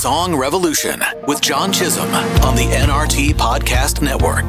Song Revolution with John Chisum on the NRT Podcast Network.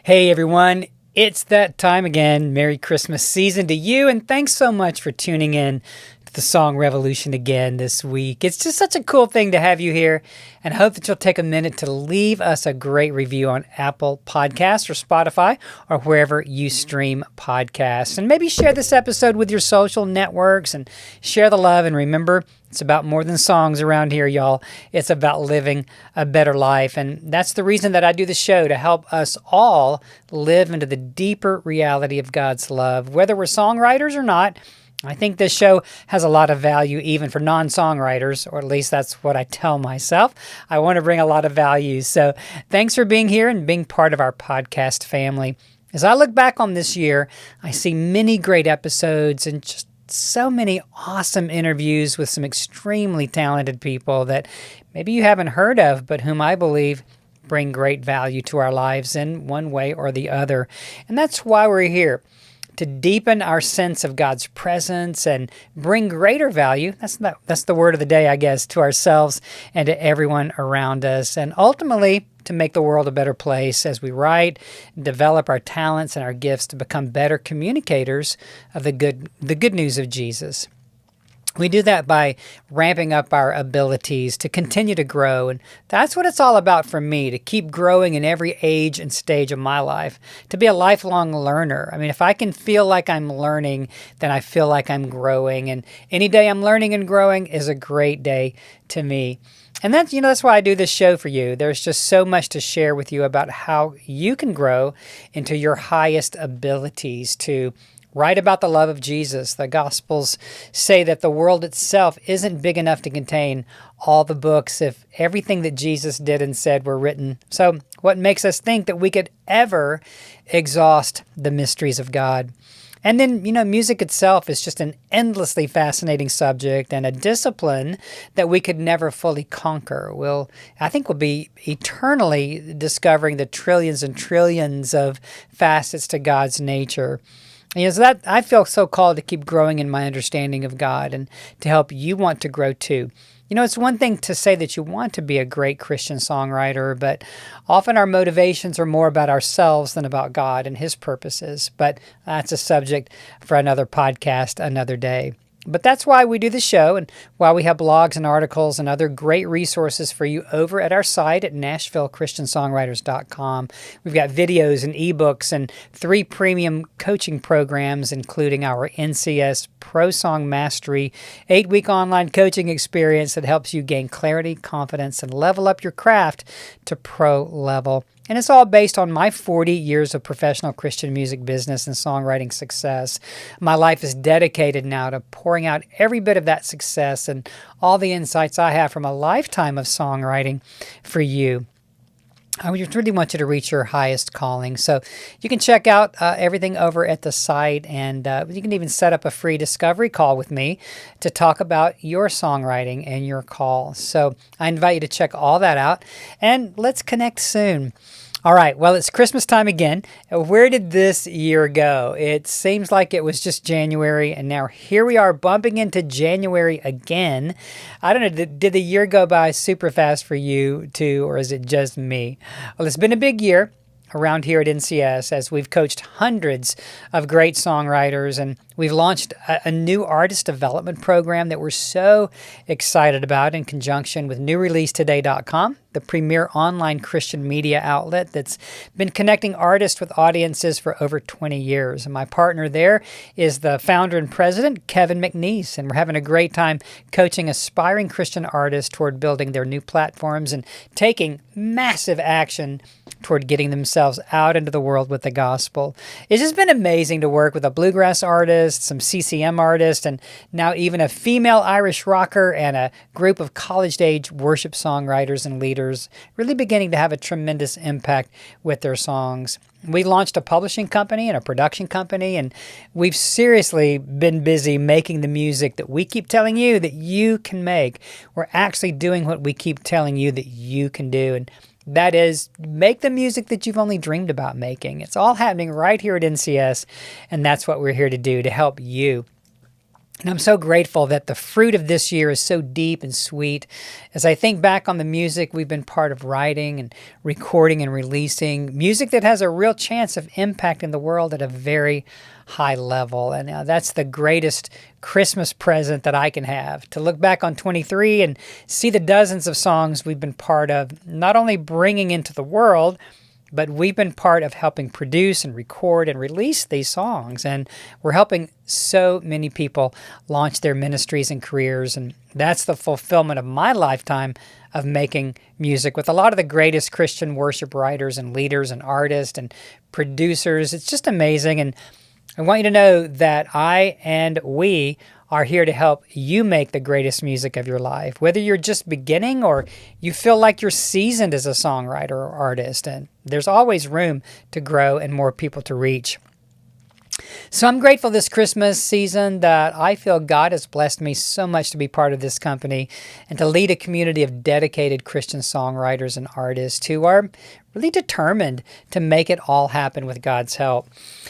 Hey everyone, it's that time again. Merry Christmas season to you, and thanks so much for tuning in to the Song Revolution again this week. It's just such a cool thing to have you here, and I hope that you'll take a minute to leave us a great review on Apple Podcasts or Spotify or wherever you stream podcasts. And maybe share this episode with your social networks and share the love. And remember, it's about more than songs around here, y'all. It's about living a better life. And that's the reason that I do the show, to help us all live into the deeper reality of God's love. Whether we're songwriters or not, I think this show has a lot of value even for non-songwriters, or at least that's what I tell myself. I want to bring a lot of value. So thanks for being here and being part of our podcast family. As I look back on this year, I see many great episodes and just so many awesome interviews with some extremely talented people that maybe you haven't heard of, but whom I believe bring great value to our lives in one way or the other. And that's why we're here, to deepen our sense of God's presence and bring greater value. That's the word of the day, I guess, to ourselves and to everyone around us. And ultimately, to make the world a better place as we write, develop our talents and our gifts to become better communicators of the good news of Jesus. We do that by ramping up our abilities to continue to grow. And that's what it's all about for me, to keep growing in every age and stage of my life, to be a lifelong learner. I mean, if I can feel like I'm learning, then I feel like I'm growing. And any day I'm learning and growing is a great day to me. And that's why I do this show for you. There's just so much to share with you about how you can grow into your highest abilities to write about the love of Jesus. The Gospels say that the world itself isn't big enough to contain all the books if everything that Jesus did and said were written. So what makes us think that we could ever exhaust the mysteries of God? And then, music itself is just an endlessly fascinating subject and a discipline that we could never fully conquer. I think we'll be eternally discovering the trillions and trillions of facets to God's nature. So that I feel so called to keep growing in my understanding of God and to help you want to grow too. It's one thing to say that you want to be a great Christian songwriter, but often our motivations are more about ourselves than about God and His purposes. But that's a subject for another podcast, another day. But that's why we do the show, and why we have blogs and articles and other great resources for you over at our site at NashvilleChristianSongwriters.com. We've got videos and ebooks and 3 premium coaching programs, including our NCS Pro Song Mastery 8-week online coaching experience that helps you gain clarity, confidence, and level up your craft to pro level. And it's all based on my 40 years of professional Christian music business and songwriting success. My life is dedicated now to pouring out every bit of that success and all the insights I have from a lifetime of songwriting for you. I really want you to reach your highest calling. So you can check out everything over at the site, and you can even set up a free discovery call with me to talk about your songwriting and your call. So I invite you to check all that out, and let's connect soon. All right, well, it's Christmas time again. Where did this year go? It seems like it was just January, and now here we are bumping into January again. I don't know, did the year go by super fast for you too, or is it just me? Well, it's been a big year around here at NCS as we've coached hundreds of great songwriters, and we've launched a new artist development program that we're so excited about in conjunction with newreleasetoday.com, the premier online Christian media outlet that's been connecting artists with audiences for over 20 years. And my partner there is the founder and president, Kevin McNeese, and we're having a great time coaching aspiring Christian artists toward building their new platforms and taking massive action toward getting themselves out into the world with the gospel. It's just been amazing to work with a bluegrass artist, some CCM artists, and now even a female Irish rocker and a group of college-age worship songwriters and leaders really beginning to have a tremendous impact with their songs. We launched a publishing company and a production company, and we've seriously been busy making the music that we keep telling you that you can make. We're actually doing what we keep telling you that you can do, and that is, make the music that you've only dreamed about making. It's all happening right here at NCS, and that's what we're here to do, to help you. And I'm so grateful that the fruit of this year is so deep and sweet. As I think back on the music we've been part of writing and recording and releasing, music that has a real chance of impacting the world at a very high level. And that's the greatest Christmas present that I can have, to look back on 23 and see the dozens of songs we've been part of, not only bringing into the world, but we've been part of helping produce and record and release these songs. And we're helping so many people launch their ministries and careers. And that's the fulfillment of my lifetime of making music with a lot of the greatest Christian worship writers and leaders and artists and producers. It's just amazing. And I want you to know that I and we are here to help you make the greatest music of your life, whether you're just beginning or you feel like you're seasoned as a songwriter or artist. And there's always room to grow and more people to reach. So I'm grateful this Christmas season that I feel God has blessed me so much to be part of this company and to lead a community of dedicated Christian songwriters and artists who are really determined to make it all happen with God's help.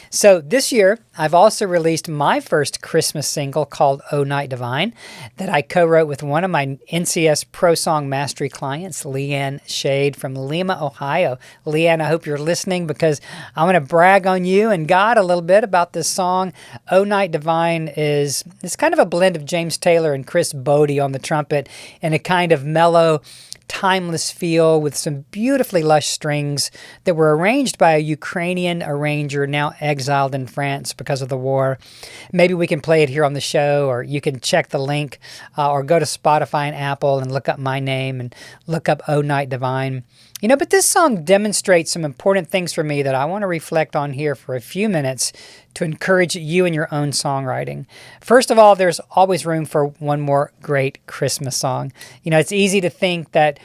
So this year, I've also released my first Christmas single called "O Night Divine" that I co-wrote with one of my NCS Pro Song Mastery clients, Leanne Shade from Lima, Ohio. Leanne, I hope you're listening because I want to brag on you and God a little bit about this song. "O Night Divine" it's kind of a blend of James Taylor and Chris Bodie on the trumpet and a kind of mellow, timeless feel with some beautifully lush strings that were arranged by a Ukrainian arranger now exiled in France because of the war. Maybe we can play it here on the show, or you can check the link or go to Spotify and Apple and look up my name and look up "O Night Divine." But this song demonstrates some important things for me that I want to reflect on here for a few minutes to encourage you in your own songwriting. First of all, there's always room for one more great Christmas song. It's easy to think that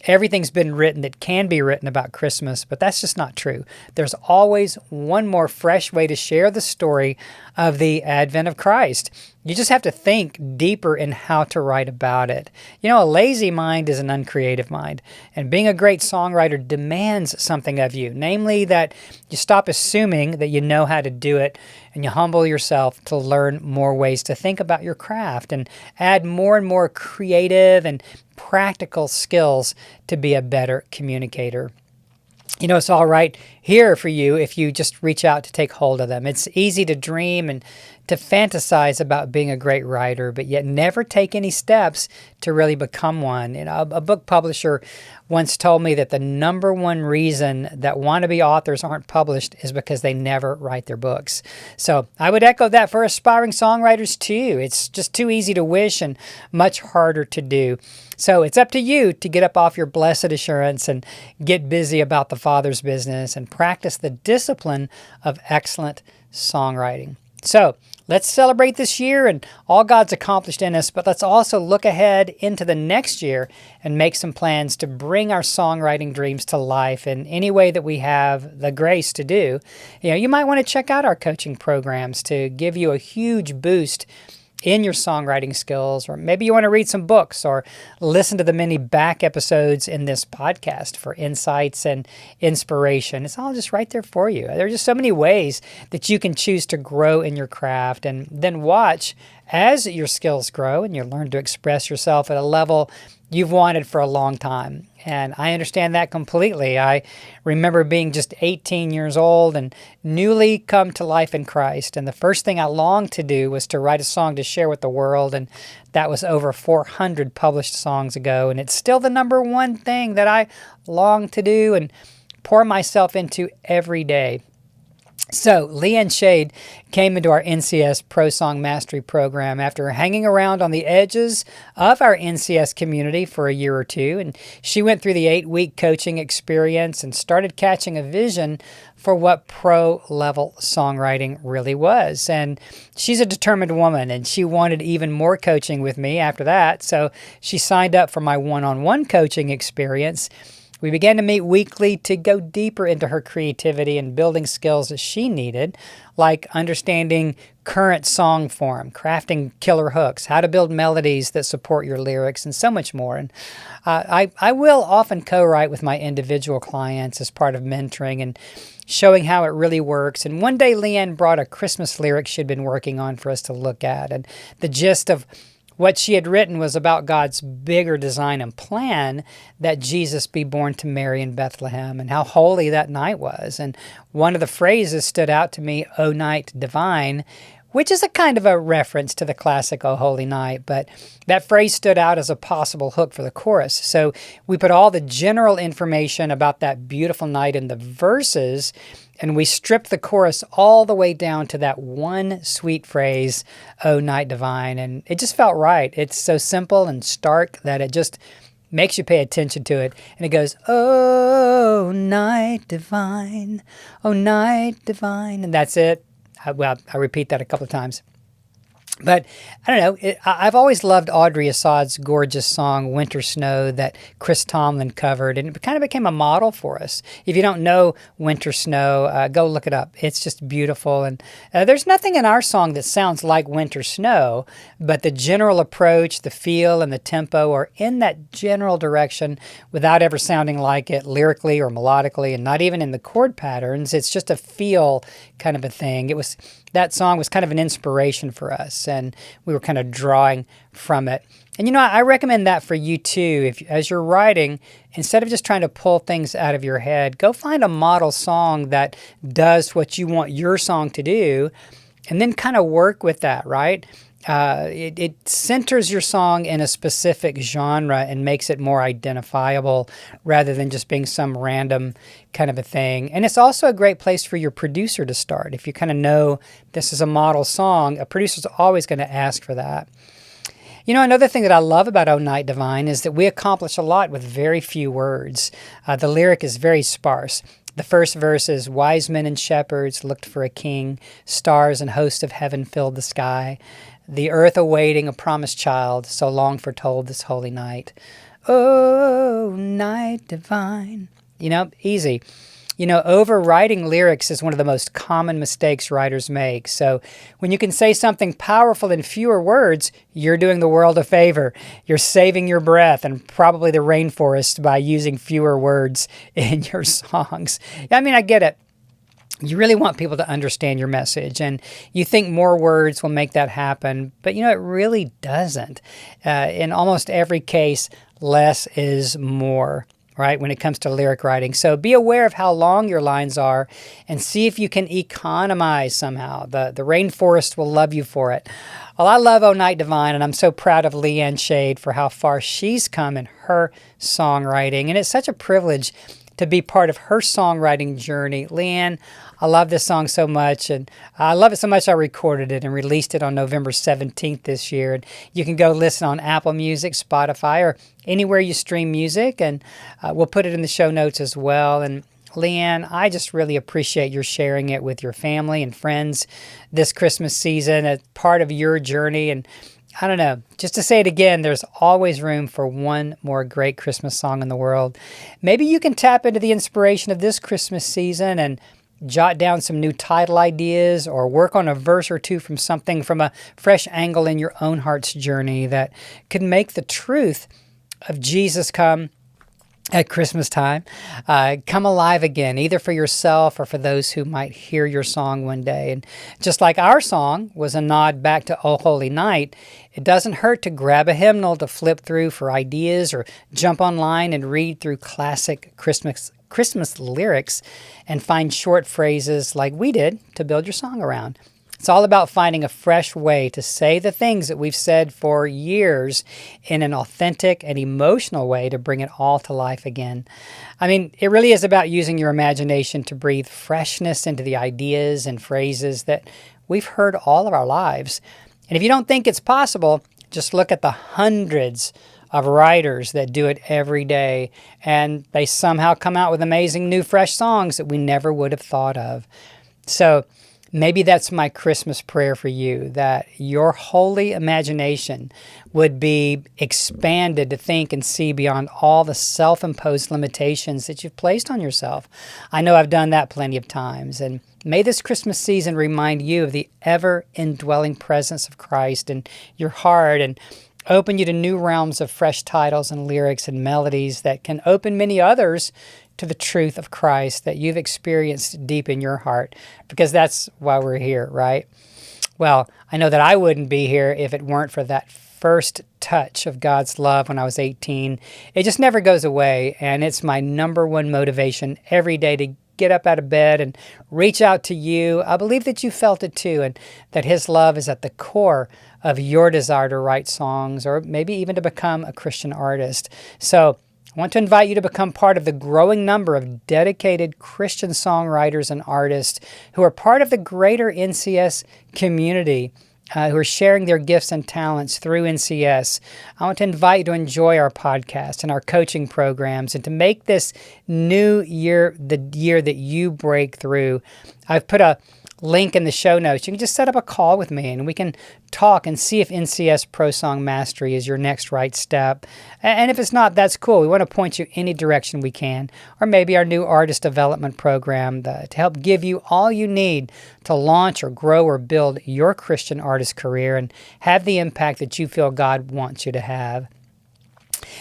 everything's been written that can be written about Christmas, but that's just not true. There's always one more fresh way to share the story of the advent of Christ. You just have to think deeper in how to write about it. A lazy mind is an uncreative mind, and being a great songwriter demands something of you, namely that you stop assuming that you know how to do it and you humble yourself to learn more ways to think about your craft and add more and more creative and practical skills to be a better communicator. It's all right here for you if you just reach out to take hold of them. It's easy to dream and to fantasize about being a great writer, but yet never take any steps to really become one. A book publisher once told me that the number one reason that wannabe authors aren't published is because they never write their books. So I would echo that for aspiring songwriters too. It's just too easy to wish and much harder to do. So it's up to you to get up off your blessed assurance and get busy about the Father's business and practice the discipline of excellent songwriting. So let's celebrate this year and all God's accomplished in us, but let's also look ahead into the next year and make some plans to bring our songwriting dreams to life in any way that we have the grace to do. You might want to check out our coaching programs to give you a huge boost in your songwriting skills, or maybe you want to read some books or listen to the many back episodes in this podcast for insights and inspiration. It's all just right there for you. There are just so many ways that you can choose to grow in your craft, and then watch as your skills grow and you learn to express yourself at a level you've wanted for a long time. And I understand that completely. I remember being just 18 years old and newly come to life in Christ. And the first thing I longed to do was to write a song to share with the world. And that was over 400 published songs ago. And it's still the number one thing that I long to do and pour myself into every day. So Leanne Shade came into our NCS Pro Song Mastery program after hanging around on the edges of our NCS community for a year or two, and she went through the 8-week coaching experience and started catching a vision for what pro-level songwriting really was. And she's a determined woman, and she wanted even more coaching with me after that, so she signed up for my one-on-one coaching experience. We began to meet weekly to go deeper into her creativity and building skills that she needed, like understanding current song form, crafting killer hooks, how to build melodies that support your lyrics, and so much more. And I will often co-write with my individual clients as part of mentoring and showing how it really works. And one day Leanne brought a Christmas lyric she'd been working on for us to look at. And the gist of what she had written was about God's bigger design and plan that Jesus be born to Mary in Bethlehem and how holy that night was. And one of the phrases stood out to me, "O night divine," which is a kind of a reference to the classic "O Holy Night," but that phrase stood out as a possible hook for the chorus. So we put all the general information about that beautiful night in the verses, and we stripped the chorus all the way down to that one sweet phrase, "O night divine," and it just felt right. It's so simple and stark that it just makes you pay attention to it. And it goes, "O night divine, O night divine," and that's it. I repeat that a couple of times. But I don't know, I've always loved Audrey Assad's gorgeous song, "Winter Snow," that Chris Tomlin covered, and it kind of became a model for us. If you don't know "Winter Snow," go look it up. It's just beautiful. And there's nothing in our song that sounds like "Winter Snow," but the general approach, the feel, and the tempo are in that general direction without ever sounding like it lyrically or melodically, and not even in the chord patterns. It's just a feel kind of a thing. That song was kind of an inspiration for us, and we were kind of drawing from it. And I recommend that for you too. As you're writing, instead of just trying to pull things out of your head, go find a model song that does what you want your song to do, and then kind of work with that, right? It centers your song in a specific genre and makes it more identifiable rather than just being some random kind of a thing. And it's also a great place for your producer to start. If you kind of know this is a model song, a producer's always going to ask for that. Another thing that I love about "O Night Divine" is that we accomplish a lot with very few words. The lyric is very sparse. The first verse is, "Wise men and shepherds looked for a king. Stars and hosts of heaven filled the sky. The earth awaiting a promised child, so long foretold this holy night. Oh, night divine." Easy. Overwriting lyrics is one of the most common mistakes writers make. So when you can say something powerful in fewer words, you're doing the world a favor. You're saving your breath and probably the rainforest by using fewer words in your songs. I get it. You really want people to understand your message, and you think more words will make that happen, but it really doesn't. In almost every case, less is more, right, when it comes to lyric writing. So be aware of how long your lines are and see if you can economize somehow. The rainforest will love you for it. Well, I love "O Night Divine," and I'm so proud of Leanne Shade for how far she's come in her songwriting, and it's such a privilege to be part of her songwriting journey. Leanne, I love this song so much, and I love it so much I recorded it and released it on November 17th this year. And you can go listen on Apple Music, Spotify, or anywhere you stream music, and we'll put it in the show notes as well. And Leanne, I just really appreciate your sharing it with your family and friends this Christmas season as part of your journey. And I don't know, just to say it again, there's always room for one more great Christmas song in the world. Maybe you can tap into the inspiration of this Christmas season and jot down some new title ideas or work on a verse or two from something from a fresh angle in your own heart's journey that could make the truth of Jesus come at Christmas time, come alive again, either for yourself or for those who might hear your song one day. And just like our song was a nod back to "O Holy Night," it doesn't hurt to grab a hymnal to flip through for ideas or jump online and read through classic Christmas lyrics and find short phrases like we did to build your song around. It's all about finding a fresh way to say the things that we've said for years in an authentic and emotional way to bring it all to life again. It really is about using your imagination to breathe freshness into the ideas and phrases that we've heard all of our lives. And if you don't think it's possible, just look at the hundreds of writers that do it every day, and they somehow come out with amazing new fresh songs that we never would have thought of. So Maybe that's my Christmas prayer for you, that your holy imagination would be expanded to think and see beyond all the self-imposed limitations that you've placed on yourself. I know I've done that plenty of times. And may this Christmas season remind you of the ever-indwelling presence of Christ in your heart and open you to new realms of fresh titles and lyrics and melodies that can open many others to the truth of Christ that you've experienced deep in your heart, because that's why we're here, right? Well, I know that I wouldn't be here if it weren't for that first touch of God's love when I was 18. It just never goes away, and it's my number one motivation every day to get up out of bed and reach out to you. I believe that you felt it too, and that His love is at the core of your desire to write songs or maybe even to become a Christian artist. So I want to invite you to become part of the growing number of dedicated Christian songwriters and artists who are part of the greater NCS community, who are sharing their gifts and talents through NCS. I want to invite you to enjoy our podcast and our coaching programs and to make this new year the year that you break through. I've put a link in the show notes. You can just set up a call with me and we can talk and see if NCS Pro Song Mastery is your next right step. And if it's not, that's cool. We want to point you any direction we can. Or maybe our new artist development program to help give you all you need to launch or grow or build your Christian artist career and have the impact that you feel God wants you to have.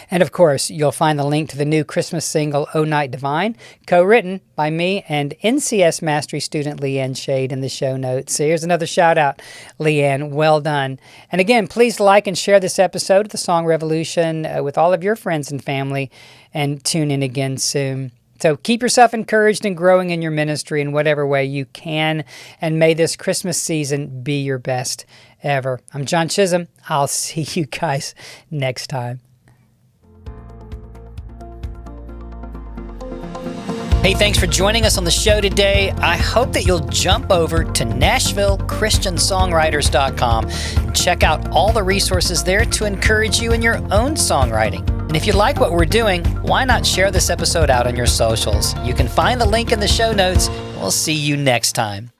And of course, you'll find the link to the new Christmas single, "O Night Divine," co-written by me and NCS Mastery student Leanne Shade in the show notes. So here's another shout out, Leanne. Well done. And again, please like and share this episode of The Song Revolution with all of your friends and family, and tune in again soon. So keep yourself encouraged and growing in your ministry in whatever way you can, and may this Christmas season be your best ever. I'm John Chisum. I'll see you guys next time. Hey, thanks for joining us on the show today. I hope that you'll jump over to NashvilleChristianSongwriters.com and check out all the resources there to encourage you in your own songwriting. And if you like what we're doing, why not share this episode out on your socials? You can find the link in the show notes. We'll see you next time.